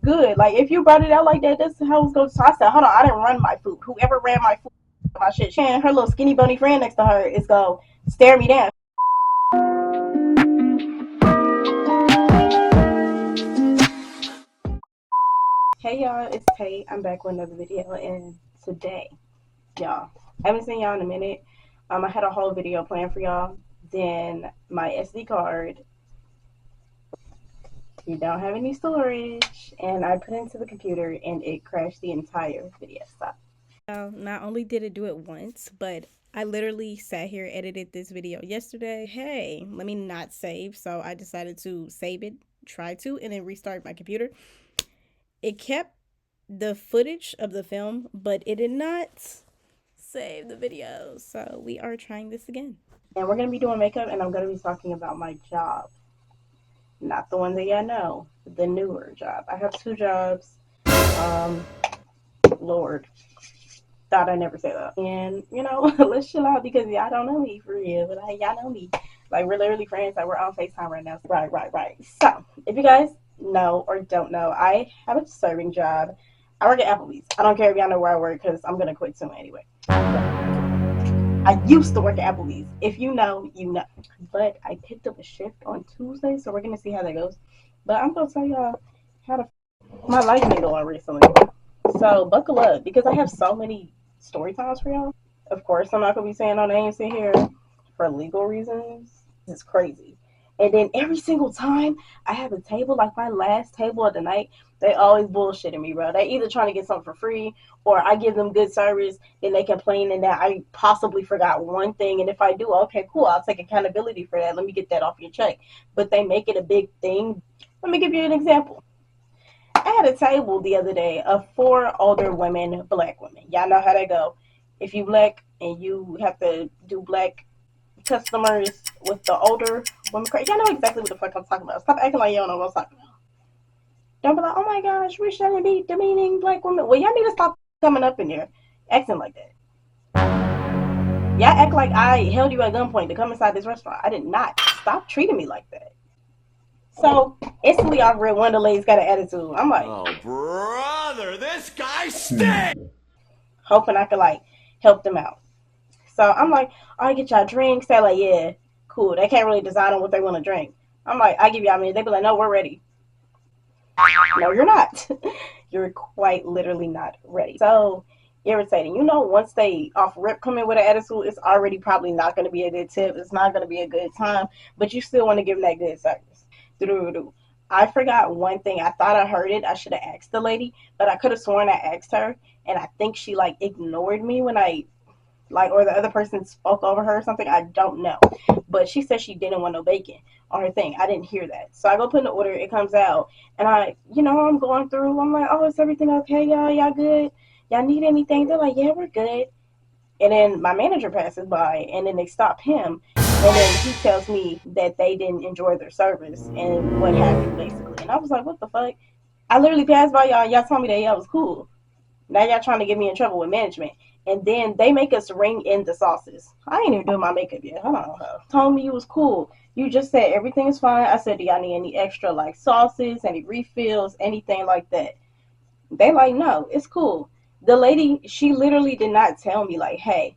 good. Like, if you brought it out like that, that's how it's going to. So I said, hold on, I didn't run my food. Whoever ran my food, my shit, she and her little skinny bony friend next to her is going to stare me down. Hey y'all, it's Tay. I'm back with another video, and today, y'all, I haven't seen y'all in a minute. I had a whole video planned for y'all. Then my SD card, you don't have any storage, and I put it into the computer and it crashed the entire video. So not only did it do it once, but I literally sat here, edited this video yesterday. Hey, let me not save. So I decided to save it, try to, and then restart my computer. It kept the footage of the film, but it did not save the video. So we are trying this again. And we're going to be doing makeup, and I'm going to be talking about my job. Not the one that y'all know, the newer job. I have 2 jobs. Lord. Thought I never said that. And, you know, let's chill out because y'all don't know me for real. But y'all know me. Like, we're literally friends. Like, we're on FaceTime right now. Right. So, if you guys know or don't know, I have a serving job. I work at Applebees. I don't care if y'all know where I work because I'm going to quit soon anyway. I used to work at Applebees. If you know, you know. But I picked up a shift on Tuesday, so we're going to see how that goes. But I'm going to tell y'all how my life been going recently. So buckle up because I have so many story times for y'all. Of course, I'm not going to be saying no names in here for legal reasons. It's crazy. And then every single time I have a table, like my last table of the night, they always bullshitting me, bro. They either trying to get something for free or I give them good service, then they complain and that I possibly forgot one thing. And if I do, okay, cool, I'll take accountability for that. Let me get that off your check. But they make it a big thing. Let me give you an example. I had a table the other day of 4 older women, black women. Y'all know how they go. If you black and you have to do black customers with the older women, y'all know exactly what the fuck I'm talking about. Stop acting like you don't know what I'm talking about. Don't be like, oh my gosh, we shouldn't be demeaning black women. Well, y'all need to stop coming up in there acting like that. Y'all act like I held you at gunpoint to come inside this restaurant. I did not. Stop treating me like that. So instantly I read one of the ladies got an attitude. I'm like, oh brother, this guy stinks. Hoping I could like help them out. So I'm like, I get y'all drinks. They're like, yeah, cool. They can't really decide on what they want to drink. I'm like, I give y'all a minute. They be like, no, we're ready. No, you're not. You're quite literally not ready. So irritating. You know, once they off rip come in with an attitude, it's already probably not going to be a good tip. It's not going to be a good time, but you still want to give them that good service. I forgot one thing. I thought I heard it. I should have asked the lady, but I could have sworn I asked her, and I think she like ignored me when I like, or the other person spoke over her or something. I don't know, but she said she didn't want no bacon on her thing. I didn't hear that, so I go put in the order. It comes out, and I'm going through. I'm like, oh, is everything okay, y'all? Y'all good? Y'all need anything? They're like, yeah, we're good. And then my manager passes by, and then they stop him. And then he tells me that they didn't enjoy their service and what happened, basically. And I was like, what the fuck? I literally passed by y'all, and y'all told me that y'all was cool. Now y'all trying to get me in trouble with management. And then they make us ring in the sauces. I ain't even doing my makeup yet. Hold on. Told me you was cool. You just said everything is fine. I said, do y'all need any extra, like, sauces, any refills, anything like that? They like, no, it's cool. The lady, she literally did not tell me, like, hey,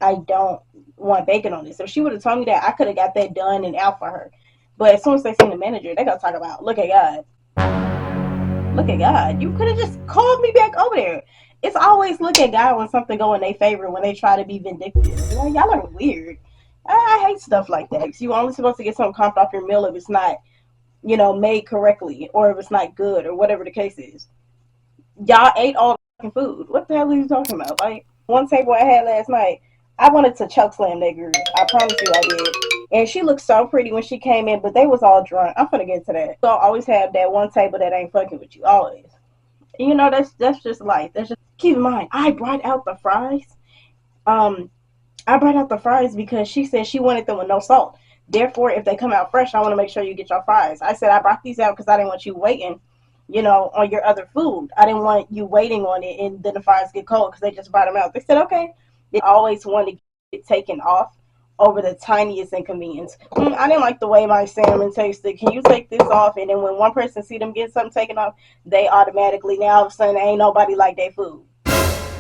I don't want bacon on this. If she would have told me that, I could have got that done and out for her. But as soon as they see the manager, they gotta talk about, look at God. Look at God. You could have just called me back over there. It's always look at God when something go in their favor, when they try to be vindictive. Like, y'all are weird. I hate stuff like that. Because you're only supposed to get something comped off your meal if it's not, made correctly, or if it's not good, or whatever the case is. Y'all ate all the food. What the hell are you talking about? Like, one table I had last night, I wanted to choke slam that girl. I promise you I did. And she looked so pretty when she came in, but they was all drunk. I'm finna get to that. So I always have that one table that ain't fucking with you. Always. That's just life. That's just, keep in mind, I brought out the fries. I brought out the fries because she said she wanted them with no salt. Therefore, if they come out fresh, I want to make sure you get your fries. I said I brought these out because I didn't want you waiting, on your other food. I didn't want you waiting on it and then the fries get cold because they just brought them out. They said, okay. They always want to get taken off over the tiniest inconvenience. I didn't like the way my salmon tasted. Can you take this off? And then when one person see them get something taken off, they automatically, now all of a sudden, ain't nobody like their food.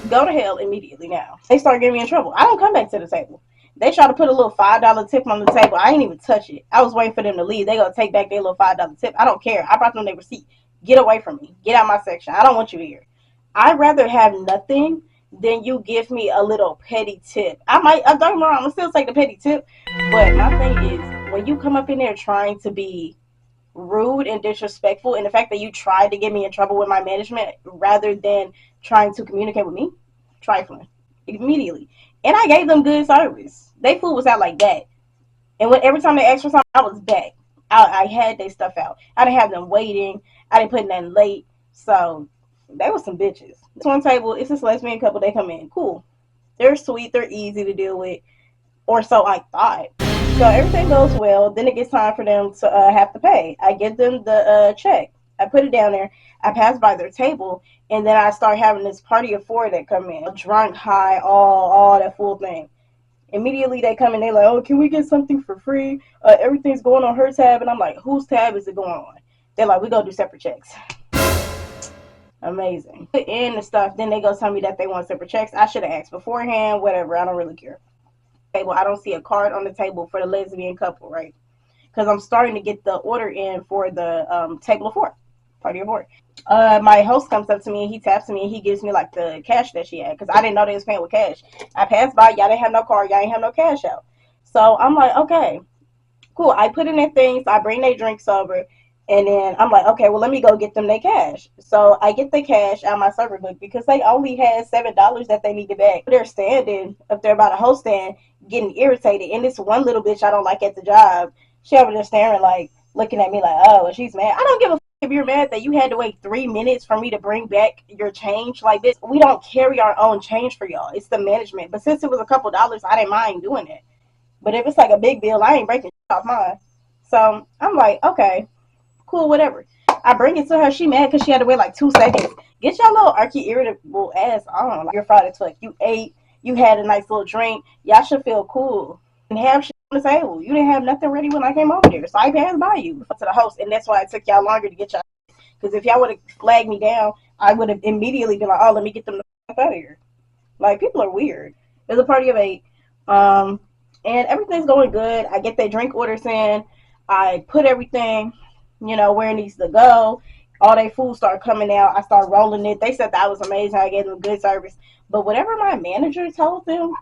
Go to hell immediately now. They start getting me in trouble. I don't come back to the table. They try to put a little $5 tip on the table. I ain't even touch it. I was waiting for them to leave. They gonna take back their little $5 tip. I don't care. I brought them their receipt. Get away from me. Get out my section. I don't want you here. I'd rather have nothing than you give me a little petty tip. Don't get me wrong, I'm gonna still take the petty tip. But my thing is, when you come up in there trying to be rude and disrespectful, and the fact that you tried to get me in trouble with my management rather than trying to communicate with me, trifling immediately. And I gave them good service. They food was out like that. And every time they asked for something, I was back. I had their stuff out. I didn't have them waiting. I didn't put nothing late. So they were some bitches. This one table, it's this lesbian couple. They come in. Cool. They're sweet. They're easy to deal with. Or so I thought. So everything goes well. Then it gets time for them to have to pay. I give them the check. I put it down there. I pass by their table. And then I start having this party of four that come in. Drunk, high, all that full thing. Immediately they come in. They're like, oh, can we get something for free? Everything's going on her tab. And I'm like, whose tab is it going on? They're like, we go do separate checks. Amazing. Put in the stuff. Then they go tell me that they want separate checks. I should have asked beforehand. Whatever. I don't really care. Table. I don't see a card on the table for the lesbian couple, right? Because I'm starting to get the order in for the table of four, party of four. My host comes up to me and he taps me and he gives me like the cash that she had because I didn't know they was paying with cash. I passed by, y'all didn't have no card, y'all ain't have no cash out. So I'm like, okay, cool. I put in their things, I bring their drinks over, and then I'm like, okay, well let me go get them their cash. So I get the cash out of my server book because they only had $7 that they needed back. They're standing up there by the host stand, getting irritated, and this one little bitch I don't like at the job, she over there staring like, looking at me like, oh, she's mad. I don't give a f if you're mad that you had to wait 3 minutes for me to bring back your change. Like this, we don't carry our own change for y'all. It's the management. But since it was a couple dollars, I didn't mind doing it. But if it's like a big bill, I ain't breaking off mine. So I'm like, okay, cool, whatever. I bring it to her. She mad because she had to wait like 2 seconds. Get your little arky irritable ass on. Like, you're fried as fuck. You ate. You had a nice little drink. Y'all should feel cool. And have shit on the table. You didn't have nothing ready when I came over there. So I passed by you to the host. And that's why it took y'all longer to get y'all. Because if y'all would have flagged me down, I would have immediately been like, oh, let me get them the fuck out of here. Like, people are weird. There's a party of 8. And everything's going good. I get their drink orders in. I put everything, where it needs to go. All their food started coming out. I started rolling it. They said that was amazing. I gave them good service. But whatever my manager told them,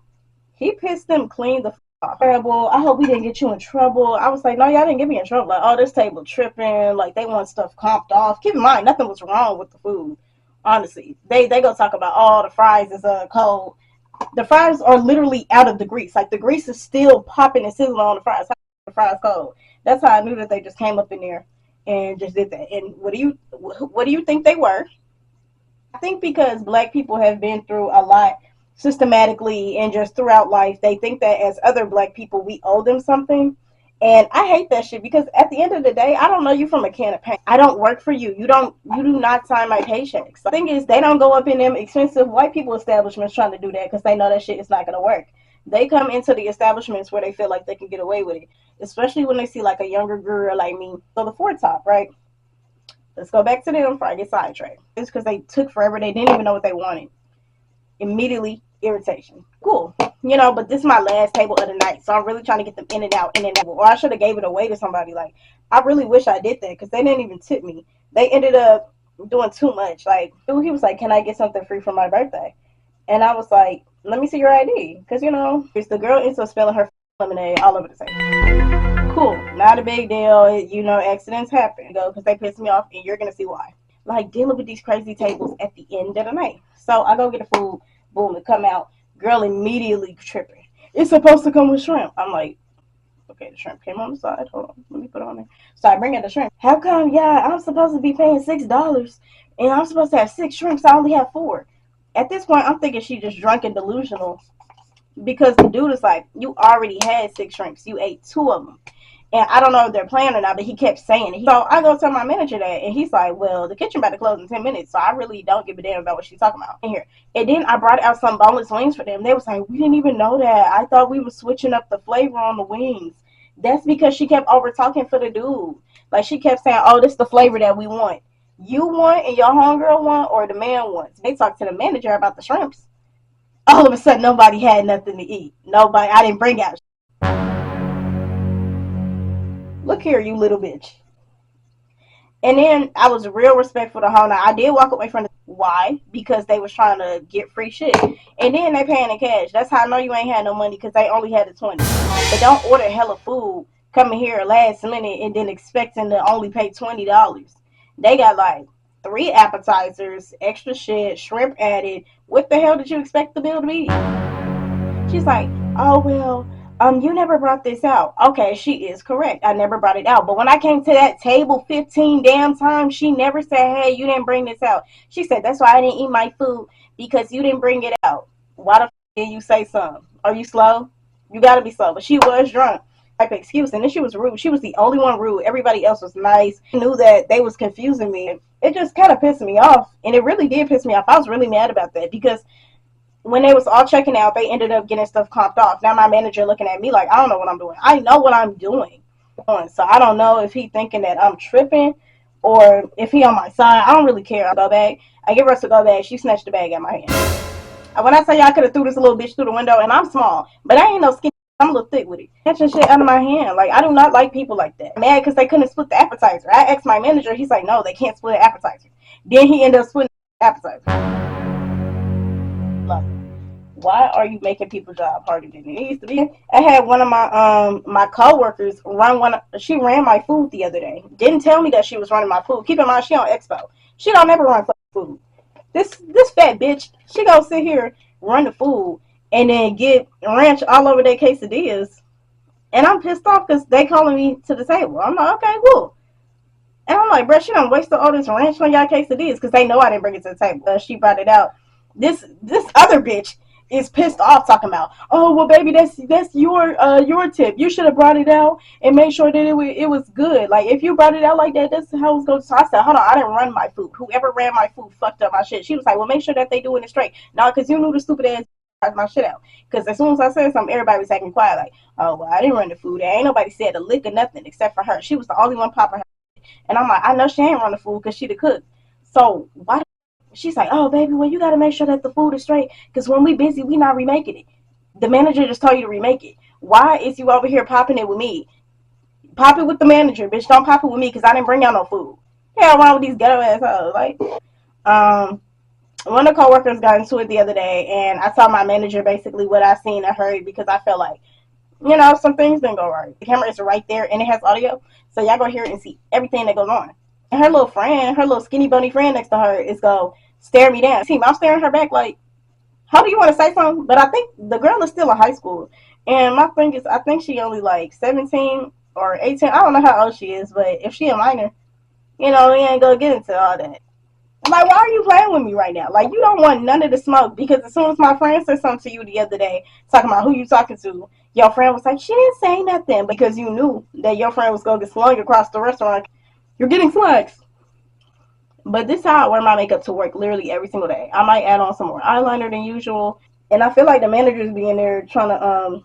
he pissed them clean the off. Terrible. I hope we didn't get you in trouble. I was like, no, y'all didn't get me in trouble. Like, oh, this table tripping. Like, they want stuff comped off. Keep in mind, nothing was wrong with the food. Honestly, they go talk about, oh, the fries is cold. The fries are literally out of the grease. Like, the grease is still popping and sizzling on the fries. The fries cold. That's how I knew that they just came up in there and just did that. And what do you think they were? I think because black people have been through a lot systematically and just throughout life, they think that as other black people, we owe them something. And I hate that shit because at the end of the day, I don't know you from a can of paint. I don't work for you. You do not sign my paychecks. The thing is, they don't go up in them expensive white people establishments trying to do that because they know that shit is not going to work. They come into the establishments where they feel like they can get away with it, especially when they see like a younger girl like me. So the four top, right? Let's go back to them before I get sidetracked. It's because they took forever. They didn't even know what they wanted. Immediately, irritation. Cool. But this is my last table of the night, so I'm really trying to get them in and out. Or I should have gave it away to somebody. Like, I really wish I did that because they didn't even tip me. They ended up doing too much. Like, he was like, can I get something free for my birthday? And I was like, let me see your ID. Because, it's the girl ends up spilling her lemonade all over the table. Cool. Not a big deal. Accidents happen. Because they pissed me off, and you're going to see why. Like, dealing with these crazy tables at the end of the night. So I go get the food. Boom, it come out. Girl immediately tripping. It's supposed to come with shrimp. I'm like, okay, the shrimp came on the side. Hold on, let me put it on there. So I bring in the shrimp. How come, I'm supposed to be paying $6 and I'm supposed to have 6 shrimps. I only have 4. At this point, I'm thinking she just drunk and delusional because the dude is like, you already had 6 shrimps. You ate 2 of them. And I don't know if they're playing or not, but he kept saying it. So I go tell my manager that, and he's like, well, the kitchen about to close in 10 minutes, so I really don't give a damn about what she's talking about in here. And then I brought out some boneless wings for them. They was like, we didn't even know that. I thought we were switching up the flavor on the wings. That's because she kept over talking for the dude. Like, she kept saying, oh, this is the flavor that we want. You want and your homegirl want, or the man wants. They talked to the manager about the shrimps. All of a sudden, nobody had nothing to eat. Nobody, I didn't bring out. Look here, you little bitch. And then I was real respectful the whole night. I did walk away from the. Why? Because they was trying to get free shit. And then they paying in cash. That's how I know you ain't had no money, because they only had the 20. But don't order hella food coming here last minute and then expecting to only pay $20. They got like 3 appetizers, extra shit, shrimp added. What the hell did you expect the bill to be? She's like, oh, well, you never brought this out. Okay, she is correct. I never brought it out. But when I came to that table 15 damn times, she never said, hey, you didn't bring this out. She said, that's why I didn't eat my food, because you didn't bring it out. Why the f did you say something? Are you slow? You got to be slow. But she was drunk. Type of excuse. And then she was rude. She was the only one rude. Everybody else was nice. I knew that they was confusing me. It just kind of pissed me off. And it really did piss me off. I was really mad about that, because when they was all checking out, they ended up getting stuff comped off. Now my manager looking at me like, I don't know what I'm doing. I know what I'm doing. So I don't know if he thinking that I'm tripping or if he on my side. I don't really care. I go back. I give her to go back. She snatched the bag out of my hand. And when I say I could have threw this little bitch through the window, and I'm small, but I ain't no skinny. I'm a little thick with it. Catching shit out of my hand. Like, I do not like people like that. I'm mad because they couldn't split the appetizer. I asked my manager. He's like, no, they can't split the appetizer. Then he ended up splitting the appetizer. Like, why are you making people's job harder than it needs to be? I had one of my coworkers run one. She ran my food the other day. Didn't tell me that she was running my food. Keep in mind, she on Expo. She don't never run food. This fat bitch, she gonna sit here, run the food, and then get ranch all over their quesadillas. And I'm pissed off because they calling me to the table. I'm like, okay, cool. And I'm like, bro, she done wasted all this ranch on y'all quesadillas because they know I didn't bring it to the table. She brought it out. This other bitch is pissed off talking about, oh, well, baby, that's your tip. You should have brought it out and made sure that it was good. Like, if you brought it out like that, that's how it's going to. So I said, hold on, I didn't run my food. Whoever ran my food fucked up my shit. She was like, well, make sure that they doing it straight. No, because you knew the stupid ass my shit out. Because as soon as I said something, everybody was acting quiet. Like, oh, well, I didn't run the food. Ain't nobody said a lick or nothing except for her. She was the only one popping her. And I'm like, I know she ain't run the food because she the cook. So why? She's like, oh, baby, well, you got to make sure that the food is straight, because when we busy, we not remaking it. The manager just told you to remake it. Why is you over here popping it with me? Pop it with the manager, bitch. Don't pop it with me, because I didn't bring out no food. Hell wrong with these ghetto assholes. Like, one of the coworkers got into it the other day, and I told my manager basically what I seen and heard, because I felt like, you know, some things didn't go right. The camera is right there, and it has audio, so y'all go hear it and see everything that goes on. And her little friend, her little skinny bony friend next to her is go stare me down. See, I'm staring her back like, how do you want to say something? But I think the girl is still in high school. And my thing is, I think she only like 17 or 18. I don't know how old she is, but if she a minor, you know, we ain't gonna get into all that. I'm like, why are you playing with me right now? Like, you don't want none of the smoke, because as soon as my friend said something to you the other day, talking about who you talking to, your friend was like, she didn't say nothing, because you knew that your friend was going to get slung across the restaurant. You're getting slugs. But this is how I wear my makeup to work literally every single day. I might add on some more eyeliner than usual. And I feel like the managers be in there trying to,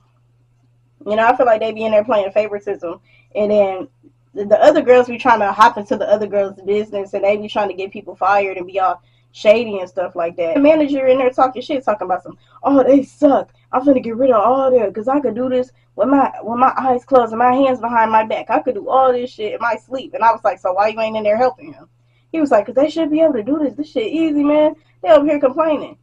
you know, I feel like they be in there playing favoritism. And then the other girls be trying to hop into the other girls' business, and they be trying to get people fired and be all shady and stuff like that. The manager in there talking shit, talking about some, oh, they suck. I'm finna get rid of all that, because I could do this with my eyes closed and my hands behind my back. I could do all this shit in my sleep. And I was like, so why you ain't in there helping him? He was like, because they should be able to do this. This shit easy, man. They over here complaining.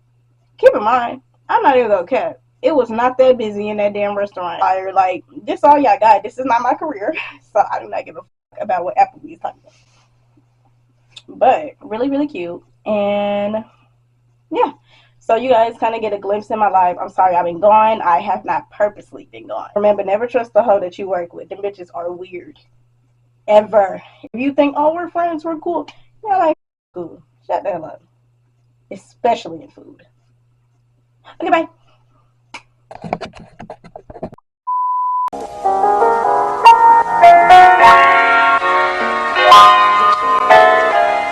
Keep in mind, I'm not even gonna cap. It was not that busy in that damn restaurant. Like, this all y'all got. This is not my career. So I do not give a fuck about what Applebees is talking about. But really, really cute. And yeah. So you guys kind of get a glimpse in my life. I'm sorry I've been gone. I have not purposely been gone. Remember, never trust the hoe that you work with. Them bitches are weird. Ever. If you think, oh, we're friends, we're cool. You're like, cool. Shut the hell up. Especially in food. Okay, bye.